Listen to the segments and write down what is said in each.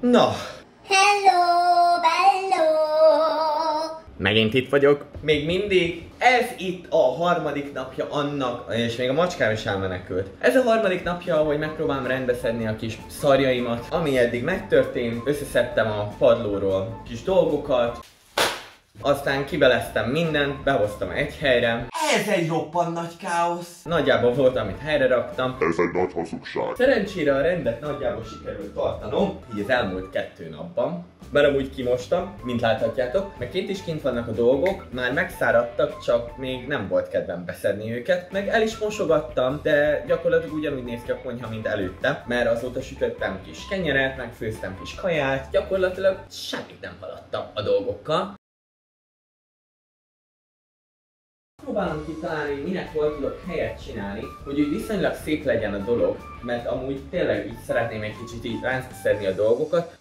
Na, Hello, bello! megint itt vagyok. Még mindig. Ez itt a harmadik napja annak, és még a macskám is elmenekült. Ez a harmadik napja, hogy megpróbálom rendbeszedni a kis szarjaimat, ami eddig megtörtént. Összeszedtem a padlóról kis dolgokat. Aztán kibeleztem mindent, behoztam egy helyre. Ez egy roppant nagy káosz. Nagyjából volt, amit helyre raktam. Ez egy nagy hazugság. Szerencsére a rendet nagyjából sikerült tartanom, így az elmúlt 2 napban. Mert amúgy kimostam, mint láthatjátok, meg kint is kint vannak a dolgok, már megszáradtak, csak még nem volt kedvem beszedni őket, meg el is mosogattam, de gyakorlatilag ugyanúgy néz ki a konyha, mint előtte, mert azóta sütöttem kis kenyeret, meg főztem kis kaját, gyakorlatilag semmit nem haladtam a dolgokkal. Próbálom kitalálni, hogy minek hol tudok helyet csinálni, hogy úgy viszonylag szép legyen a dolog, mert amúgy tényleg így szeretném egy kicsit így rászedni a dolgokat.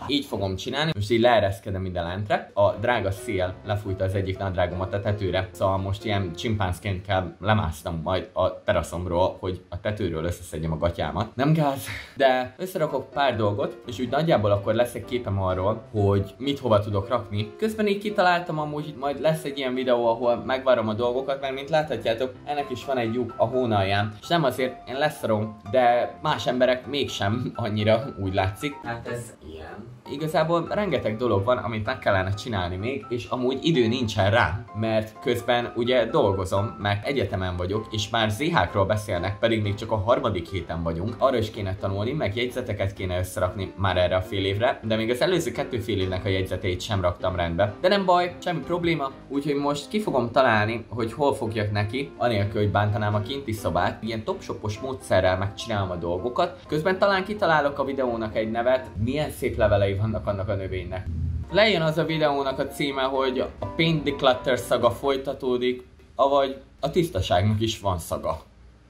Így fogom csinálni, most így leereszkedem ide lentre. A drága szél lefújta az egyik nadrágomat a tetőre, szóval most ilyen csimpánzként kell lemásztam majd a teraszomról, hogy a tetőről összeszedjem a gatyámat. Nem gáz, de összerakok pár dolgot, és úgy nagyjából akkor lesz egy képem arról, hogy mit hova tudok rakni. Közben így kitaláltam amúgy, majd lesz egy ilyen videó, ahol megvárom a dolgokat, mert mint láthatjátok, ennek is van egy lyuk a hónalján. És nem azért én leszarom, de más emberek mégsem annyira úgy látszik. Hát ez ilyen. Igazából rengeteg dolog van, amit meg kellene csinálni még, és amúgy idő nincsen rá, mert közben ugye dolgozom, meg egyetemen vagyok, és már ZH-król beszélnek, pedig még csak a harmadik héten vagyunk. Arra is kéne tanulni, meg jegyzeteket kéne összerakni már erre a fél évre, de még az előző 2 fél évnek a jegyzeteit sem raktam rendbe. De nem baj, semmi probléma, úgyhogy most ki fogom találni, hogy hol fogjak neki, anélkül, hogy bántanám a kinti szobát. Ilyen topshopos módszerrel megcsinálom a dolgokat. Közben talán kitalálok a videónak egy nevet, milyen szép levelei vannak annak a növénynek. Lejön az a videónak a címe, hogy a Paint Declutter szaga folytatódik, avagy a tisztaságnak is van szaga.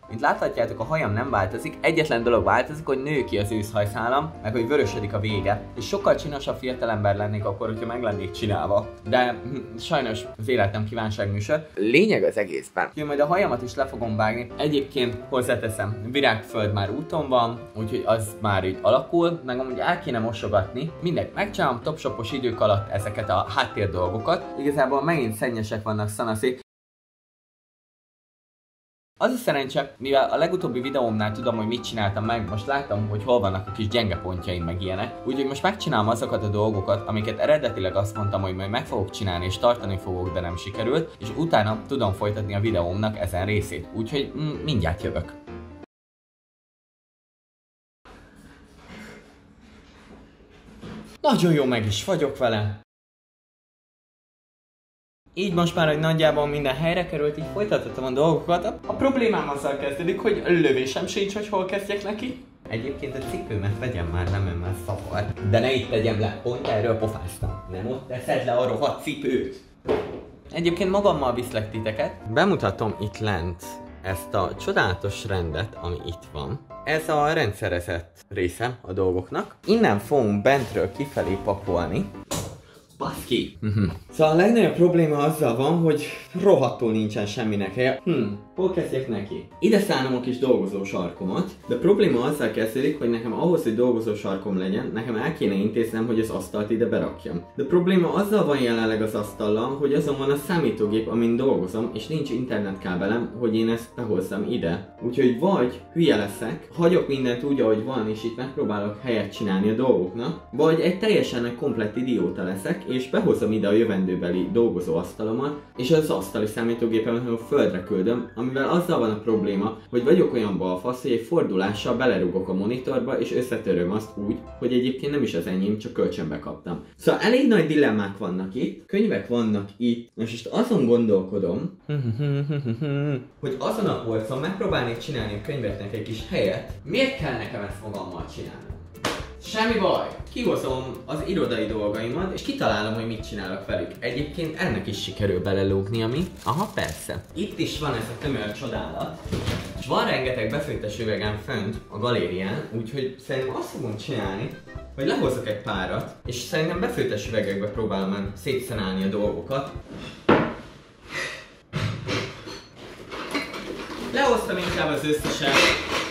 Mint láthatjátok, a hajam nem változik, egyetlen dolog változik, hogy nő ki az őszhajszálam, meg hogy vörösödik a vége, és sokkal csinosabb fiatalember lennék akkor, hogyha meg lennék csinálva. De sajnos az élet nem kívánságműsor. Lényeg az egészben, hogy majd a hajamat is le fogom vágni. Egyébként hozzáteszem, virágföld már úton van, úgyhogy az már így alakul, meg amúgy el kéne mosogatni. Mindegy, megcsinálom topshopos idők alatt ezeket a háttér dolgokat. Igazából megint szennyesek vannak szanaszék. Az a szerencse, mivel a legutóbbi videómnál tudom, hogy mit csináltam meg, most láttam, hogy hol vannak a kis gyenge pontjaim meg ilyenek. Úgyhogy most megcsinálom azokat a dolgokat, amiket eredetileg azt mondtam, hogy majd meg fogok csinálni és tartani fogok, de nem sikerült, és utána tudom folytatni a videómnak ezen részét. Úgyhogy mindjárt jövök. Nagyon jó, meg is vagyok vele. Így most már, hogy nagyjából minden helyre került, így folytatottam a dolgokat. A problémám azzal kezdődik, hogy lövésem sincs, hogy hol kezdjek neki. Egyébként a cipőmet vegyem már, nem már szavar. De ne itt tegyem le, pont erről pofáztam. Nem ott teszed le a rohadt cipőt. Egyébként magammal viszlek titeket. Bemutatom itt lent ezt a csodálatos rendet, ami itt van. Ez a rendszerezett része a dolgoknak. Innen fogunk bentről kifelé pakolni. Baszki! Szóval a legnagyobb probléma azzal van, hogy rohadtul nincsen semminek helye. Hol kezdjek neki? Ide szállom a kis dolgozó sarkomat, de a probléma azzal kezdődik, hogy nekem ahhoz, hogy dolgozó sarkom legyen, nekem el kéne intéznem, hogy az asztalt ide berakjam. De a probléma azzal van jelenleg az asztallal, hogy azon van a számítógép, amin dolgozom, és nincs internetkábelem, hogy én ezt behozzam ide. Úgyhogy vagy hülye leszek, hagyok mindent úgy, ahogy van, és itt megpróbálok helyet csinálni a dolgoknak, vagy egy teljesen komplett idióta leszek, és behozom ide a jövendőbeli dolgozóasztalomat, és az asztali számítógépemet a földre küldöm, amivel azzal van a probléma, hogy vagyok olyan balfasz, hogy egy fordulással belerugok a monitorba, és összetöröm azt úgy, hogy egyébként nem is az enyém, csak kölcsönbe kaptam. Szóval elég nagy dilemmák vannak itt, könyvek vannak itt, most azon gondolkodom, hogy azon a polcon megpróbálnék csinálni a könyveknek egy kis helyet. Miért kell nekem ezt magammal csinálni? Semmi baj! Kihozom az irodai dolgaimat, és kitalálom, hogy mit csinálok velük. Egyébként ennek is sikerül belelógni, ami? Aha, persze. Itt is van ez a tömör csodálat, és van rengeteg befőttes üvegem fönt a galérián, úgyhogy szerintem azt fogom csinálni, hogy lehozok egy párat, és szerintem befőttes üvegekbe próbálom szétszenálni a dolgokat. Lehoztam inkább az összeset,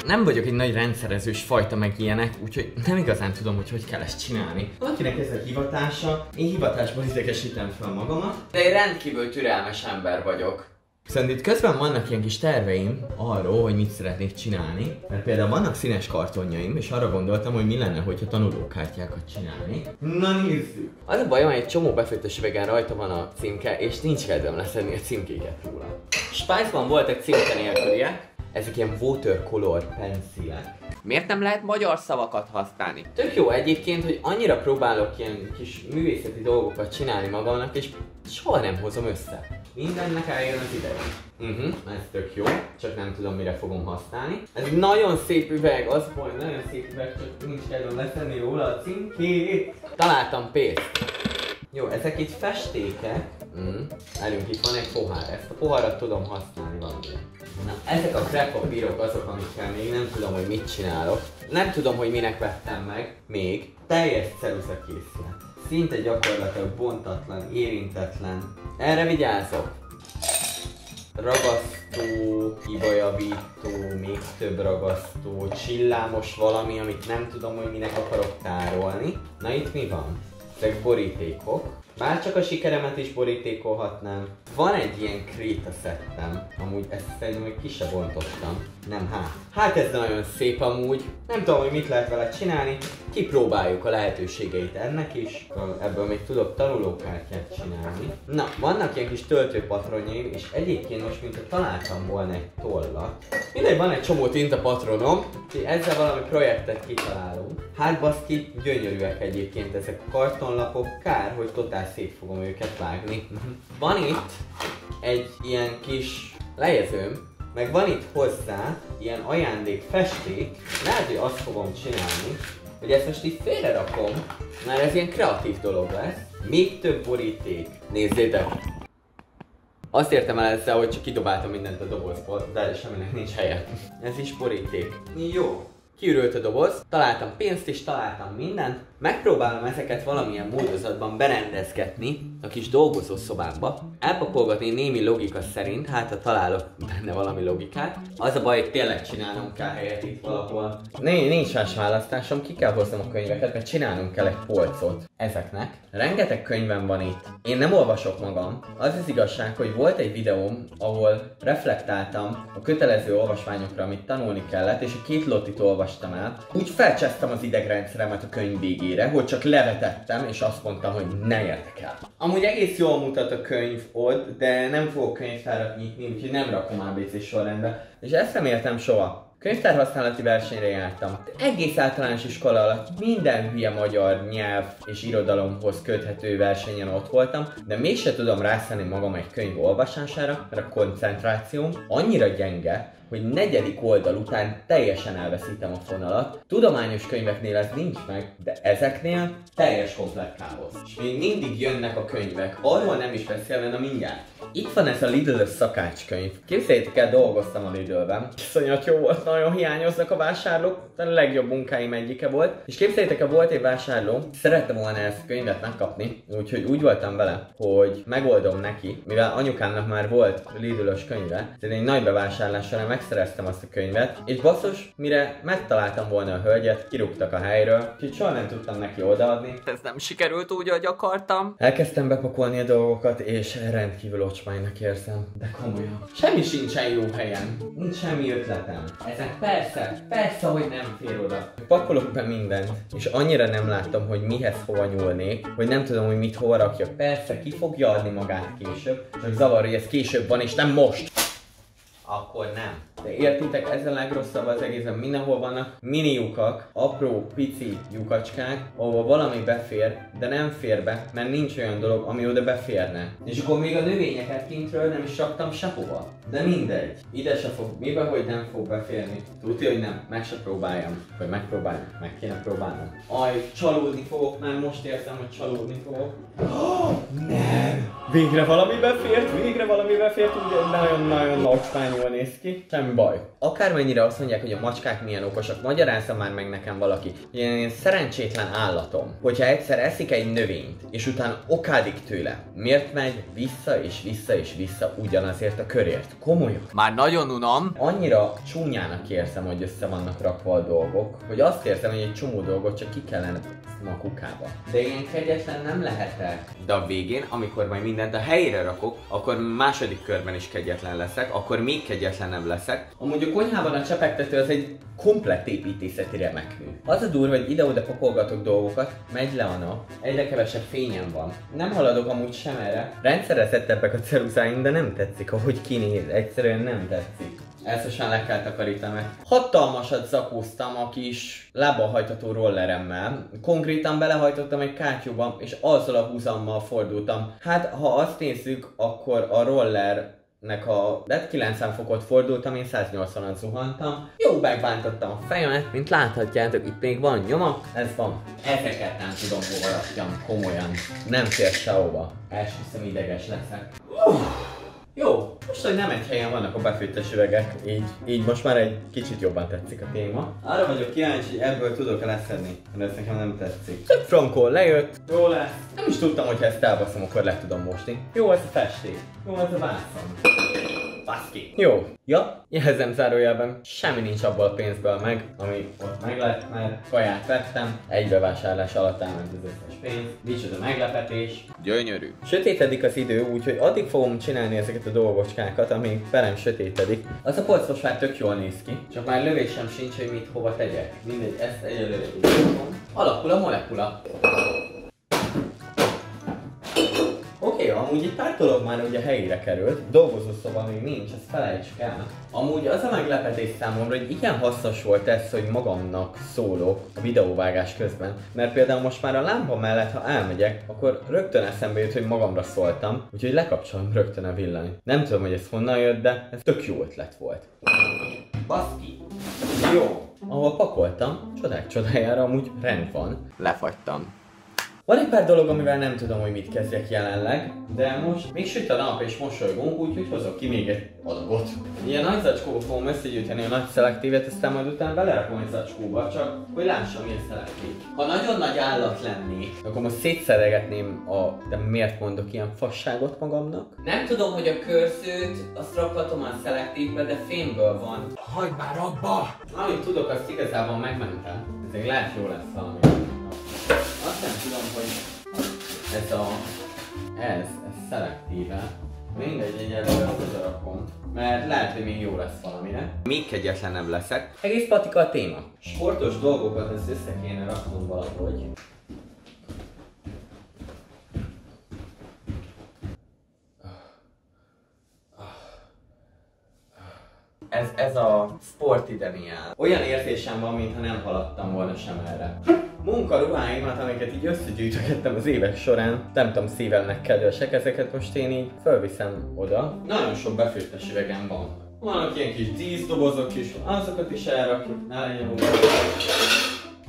Nem vagyok egy nagy rendszerezős fajta meg ilyenek, úgyhogy nem igazán tudom, hogy kell ezt csinálni. Valakinek ez a hivatása, én hivatásban idegesítem fel magamat, de én rendkívül türelmes ember vagyok. Viszont itt közben vannak ilyen kis terveim arról, hogy mit szeretnék csinálni, mert például vannak színes kartonjaim, és arra gondoltam, hogy mi lenne, hogyha tanulókártyákat csinálni. Na nézzük! Az a bajom, hogy egy csomó befőttes üvegen rajta van a címke, és nincs kedvem leszedni a címkéket róla. Spice-ban voltak címke nélküliek, ezek ilyen watercolor pencilek. Miért nem lehet magyar szavakat használni? Tök jó egyébként, hogy annyira próbálok ilyen kis művészeti dolgokat csinálni magamnak, és soha nem hozom össze. Mindennek eljön az ideje. Ez tök jó, csak nem tudom, mire fogom használni. Ez egy nagyon szép üveg, az hogy nagyon szép üveg, csak nincs kedvem leszedni róla a címkét. Találtam pénzt. Jó, ezek itt festékek. Várjunk, itt van egy pohár, ezt a poharat tudom használni valamire. Na, ezek a kreppapírok azok, amikkel még nem tudom, hogy mit csinálok. Nem tudom, hogy minek vettem meg, még. Teljes ceruza készlet. Szinte gyakorlatilag bontatlan, érintetlen. Erre vigyázok. Ragasztó, hibajavító, még több ragasztó, csillámos valami, amit nem tudom, hogy minek akarok tárolni. Na itt mi van? Ezek borítékok. Bárcsak a sikeremet is borítékolhatnám. Van egy ilyen kréta szettem, amúgy ezt szerintem még ki se bontottam. Nem, hát ez nagyon szép amúgy. Nem tudom, hogy mit lehet vele csinálni. Kipróbáljuk a lehetőségeit ennek is. Ebből még tudok tanulókártyát csinálni. Na, vannak ilyen kis töltőpatronjaim, és egyébként most mintha találtam volna egy tollat. Mindegy, van egy csomó tintapatronom, úgyhogy ezzel valami projektet kitalálunk. Hát baszki, gyönyörűek egyébként ezek a kartonlapok, kár, hogy totál szét fogom őket vágni. Van itt egy ilyen kis lejezőm, meg van itt hozzá ilyen ajándék festék. Lehet, hogy azt fogom csinálni, hogy ezt most itt félre rakom, mert ez ilyen kreatív dolog lesz. Még több boríték. Nézzétek! Azt értem el ezzel, hogy csak kidobáltam mindent a dobozból, de semminek nincs helye. Ez is boríték. Jó. Kiürült a doboz, találtam pénzt és találtam mindent. Megpróbálom ezeket valamilyen módozatban berendezgetni a kis dolgozószobámba. Elpakolgatni némi logika szerint, hát ha találok benne valami logikát. Az a baj, hogy tényleg csinálnom kell helyet itt valahol. Nincs más választásom, ki kell hoznom a könyveket, mert csinálnunk kell egy polcot ezeknek. Rengeteg könyvem van itt. Én nem olvasok magam. Az az igazság, hogy volt egy videóm, ahol reflektáltam a kötelező olvasmányokra, amit tanulni kellett, és a 2 lottit olvastam el. Úgy felcsesztem az idegrendszeremet a könyv végére, hogy csak levetettem, és azt mondtam, hogy ne értek el. Amúgy egész jól mutat a könyv ott, de nem fogok könyvtárat nyitni, úgyhogy nem rakom ABC sorrendbe. És ezt nem értem soha. Könyvtárhasználati versenyre jártam. Egész általános iskola alatt minden hülye magyar nyelv és irodalomhoz köthető versenyen ott voltam, de mégse tudom rászállni magam egy könyv olvasására, mert a koncentrációm annyira gyenge, hogy 4. oldal után teljesen elveszítem a fonalat. Tudományos könyveknél ez nincs meg, de ezeknél teljes komplett káosz. És még mindig jönnek a könyvek, arról nem is beszélve, na mindjárt. Itt van ez a Lidl szakácskönyv. Képzeljétek el, dolgoztam a Lidlben. Iszonyat jó volt, nagyon hiányoznak a vásárlók, a legjobb munkáim egyike volt. És képzeljétek el, volt egy vásárló, szerette volna ezt a könyvet megkapni, úgyhogy úgy voltam vele, hogy megoldom neki, mivel anyukámnak már volt Lidl-ös könyve, tehát egy nagy bevásárlás során megszereztem azt a könyvet, és basszus, mire megtaláltam volna a hölgyet, kirúgtak a helyről, úgyhogy soha nem tudtam neki odaadni. Ez nem sikerült úgy, ahogy akartam. Elkezdtem bepakolni a dolgokat, és rendkívül ocsmánynak érzem, de komolyan. Semmi sincsen jó helyen, nincs semmi ötletem. Ezek persze, hogy nem fér oda. Pakolok be mindent, és annyira nem láttam, hogy mihez hova nyúlnék, hogy nem tudom, hogy mit hova rakjak. Persze, ki fogja adni magát később, csak zavar, hogy ez később van, és nem most. Akkor nem. De értitek, ez a legrosszabb az egészen, mindenhol vannak mini lyukak, apró, pici lyukacskák, ahol valami befér, de nem fér be, mert nincs olyan dolog, ami oda beférne. És akkor még a növényeket kintről nem is raktam sehova. De mindegy. Ide se fog, miben, hogy nem fog beférni. Tudja, hogy nem, meg se próbáljam. Vagy megpróbáljam, meg kéne próbálnom. Aj, csalódni fogok, már most érzem, hogy csalódni fogok. Oh, nem! Végre valami befért, ugye nagyon-nagyon ocsmányul néz ki. Semmi semmi baj. Akármennyire azt mondják, hogy a macskák milyen okosak, magyarázza már meg nekem valaki. Ilyen szerencsétlen állatom, hogyha egyszer eszik egy növényt, és utána okádik tőle, miért megy vissza és vissza és vissza ugyanazért a körért? Komolyan. Már nagyon unom. Annyira csúnyának érzem, hogy össze vannak rakva a dolgok, hogy azt érzem, hogy egy csomó dolgot csak ki kellene a kukába. De ilyen kegyetlen nem lehetek. De a végén, amikor majd mindent a helyére rakok, akkor második körben is kegyetlen leszek, akkor még kegyetlenebb leszek. Amúgy a konyhában a csepegtető az egy komplett építészeti remekmű. Az a durva, hogy ide-oda pakolgatok dolgokat, megy le a nap, egyre kevesebb fényem van. Nem haladok amúgy sem erre. Rendszerezettebbek a ceruzáim, de nem tetszik, ahogy kinéz, egyszerűen nem tetszik. Elsősen le kell takarítani. Hatalmasat zakóztam a kis lábahajtató rolleremmel. Konkrétan belehajtottam egy kátyúba, és azzal a húzammal fordultam. Hát, ha azt nézzük, akkor a rollernek a 90 fokot fordultam, én 180-at zuhantam. Jó, megbántottam a fejemet, mint láthatjátok, itt még van nyoma, ez van. Ezeket nem tudom hova rakjam, komolyan. Nem fér sehova. Esküszöm, ideges leszek. Jó, most, hogy nem egy helyen vannak a befőttes üvegek, így most már egy kicsit jobban tetszik a téma. Arra vagyok kíváncsi, hogy ebből tudok-e leszedni, mert ez nekem nem tetszik. Több frankol lejött, jó lesz. Nem is tudtam, hogy ha ezt elbaszom, akkor le tudom mosni. Jó, ez a festék. Jó, ez a vászon. Baszki. Jó. Ja, jelzem zárójelben, semmi nincs abból a pénzből meg, ami ott meg lett, mert kaját vettem, egy bevásárlás alatt elment az összes pénz. Micsoda meglepetés. Gyönyörű. Sötétedik az idő, úgyhogy addig fogom csinálni ezeket a dolgocskákat, amíg velem sötétedik. Az a polc most már tök jól néz ki, csak már lövésem sincs, hogy mit hova tegyek. Mindegy, ezt egyelőre úgy fogom. Alakul a molekula. Oké, amúgy egy pár dolog már ugye helyére került, dolgozószoba még nincs, ezt felejtsük el. Amúgy az a meglepetés számomra, hogy igen hasznos volt ez, hogy magamnak szólok a videóvágás közben. Mert például most már a lámpa mellett, ha elmegyek, akkor rögtön eszembe jut, hogy magamra szóltam, úgyhogy lekapcsolom rögtön a villanyt. Nem tudom, hogy ez honnan jött, de ez tök jó ötlet volt. Baszki! Jó! Ahol pakoltam, csodák csodájára amúgy rend van. Lefagytam. Van egy pár dolog, amivel nem tudom, hogy mit kezdjek jelenleg, de most még süt a nap és mosolygunk, úgyhogy hozok ki még egy adagot. Ilyen nagy zacskóba fogom összegyűjteni a nagy szelektívet, aztán majd utána belerakom egy zacskóba, csak hogy lássam, milyen szelektív. Ha nagyon nagy állat lennék, akkor most szétszeregetném de miért mondok ilyen fasságot magamnak? Nem tudom, hogy a körzőt azt rakhatom a szelektívbe, de fémből van. Hagyd már abba! Amit tudok, azt igazából megmentem. Ez lehet jó lesz valami. Azt nem tudom, hogy ez szelektíve. Mindegy, egyelőre oda rakom, mert lehet, hogy még jó lesz valamire. Még kegyetlenebb leszek. Egész patika a téma. Sportos dolgokat ezt össze kéne raknom valahogy. Ez a sportidemiál. Olyan érzésem van, mintha nem haladtam volna sem erre. Munkaruháimat, amiket így összegyűjtögettem az évek során, nem tudom, szívemnek kedvesek, ezeket most én így felviszem oda. Nagyon sok befőttes üvegem van. Vannak ilyen kis díszdobozok is, azokat is elrakjuk, ne legyen úgy.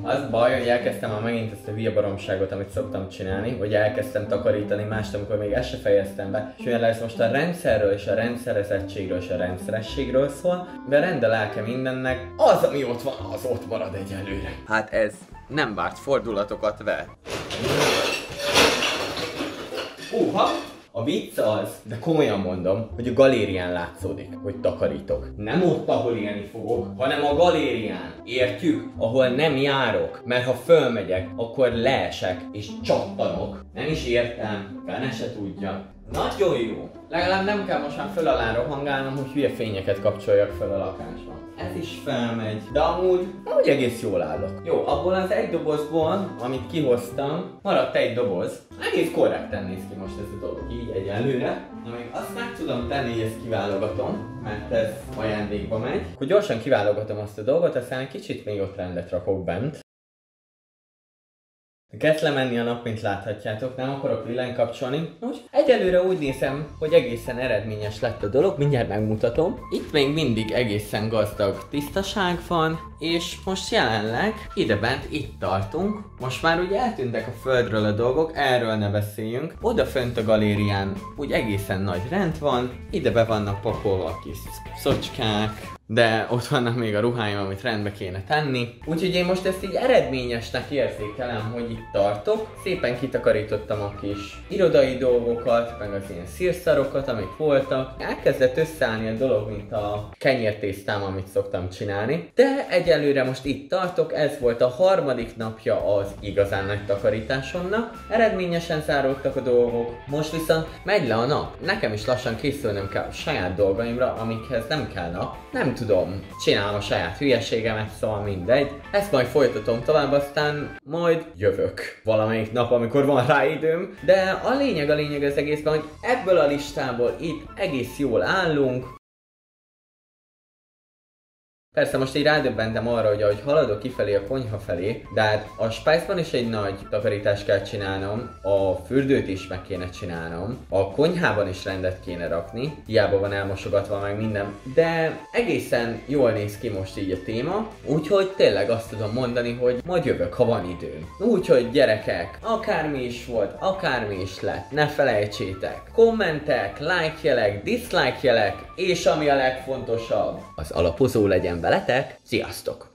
Az baj, hogy elkezdtem már megint ezt a viabaromságot, amit szoktam csinálni, hogy elkezdtem takarítani mást, amikor még ezt se fejeztem be. És olyan lesz most a rendszerről és a rendszerezettségről és a rendszerességről szól, de rend a lelke mindennek, az ami ott van, az ott marad egyelőre. Hát ez nem várt fordulatokat ver. A vicc az, de komolyan mondom, hogy a galérián látszódik, hogy takarítok. Nem ott, ahol élni fogok, hanem a galérián. Értjük? Ahol nem járok. Mert ha fölmegyek, akkor leesek és csattanok. Nem is értem, fene se tudja. Nagyon jó. Legalább nem kell most már föl alá rohangálnom, hogy hülye fényeket kapcsoljak fel a lakásban. Ez is felmegy, de amúgy egész jól állok. Jó, abból az egy dobozból, amit kihoztam, maradt egy doboz. Egész korrekten néz ki most ez a dolog, így egyelőre. Na még azt meg tudom tenni, hogy ezt kiválogatom, mert ez ajándékba megy. Akkor gyorsan kiválogatom azt a dolgot, aztán egy kicsit még ott rendet rakok bent. Kezd lemenni a nap, mint láthatjátok, nem akarok villányt kapcsolni. Most egyelőre úgy nézem, hogy egészen eredményes lett a dolog, mindjárt megmutatom. Itt még mindig egészen gazdag tisztaság van, és most jelenleg idebent itt tartunk. Most már úgy eltűntek a földről a dolgok, erről ne beszéljünk. Oda fönt a galérián úgy egészen nagy rend van, ide be vannak pakolva a kis szocskák, de ott vannak még a ruháim, amit rendbe kéne tenni. Úgyhogy én most ezt így eredményesnek érzékelem, hogy itt tartok. Szépen kitakarítottam a kis irodai dolgokat, meg az ilyen szírszarokat, amik voltak. Elkezdett összeállni a dolog, mint a kenyértésztám, amit szoktam csinálni. De egyelőre most itt tartok, ez volt a harmadik napja az igazán nagy takarításomnak. Eredményesen záródtak a dolgok, most viszont megy le a nap. Nekem is lassan készülnöm kell a saját dolgaimra, amikhez nem kell nap. Nem tudom, csinálom a saját hülyeségemet, szóval mindegy. Ezt majd folytatom tovább, aztán majd jövök valamelyik nap, amikor van rá időm. De a lényeg az egészben, hogy ebből a listából itt egész jól állunk. Persze most így rádöbbentem arra, hogy ahogy haladok kifelé a konyha felé, de hát a spájzban is egy nagy takarítást kell csinálnom, a fürdőt is meg kéne csinálnom, a konyhában is rendet kéne rakni, hiába van elmosogatva meg minden, de egészen jól néz ki most így a téma, úgyhogy tényleg azt tudom mondani, hogy majd jövök, ha van időm. Úgyhogy gyerekek, akármi is volt, akármi is lett, ne felejtsétek, kommentek, like-jelek, dislike-jelek, és ami a legfontosabb, az alapozó legyen veletek. Sziasztok!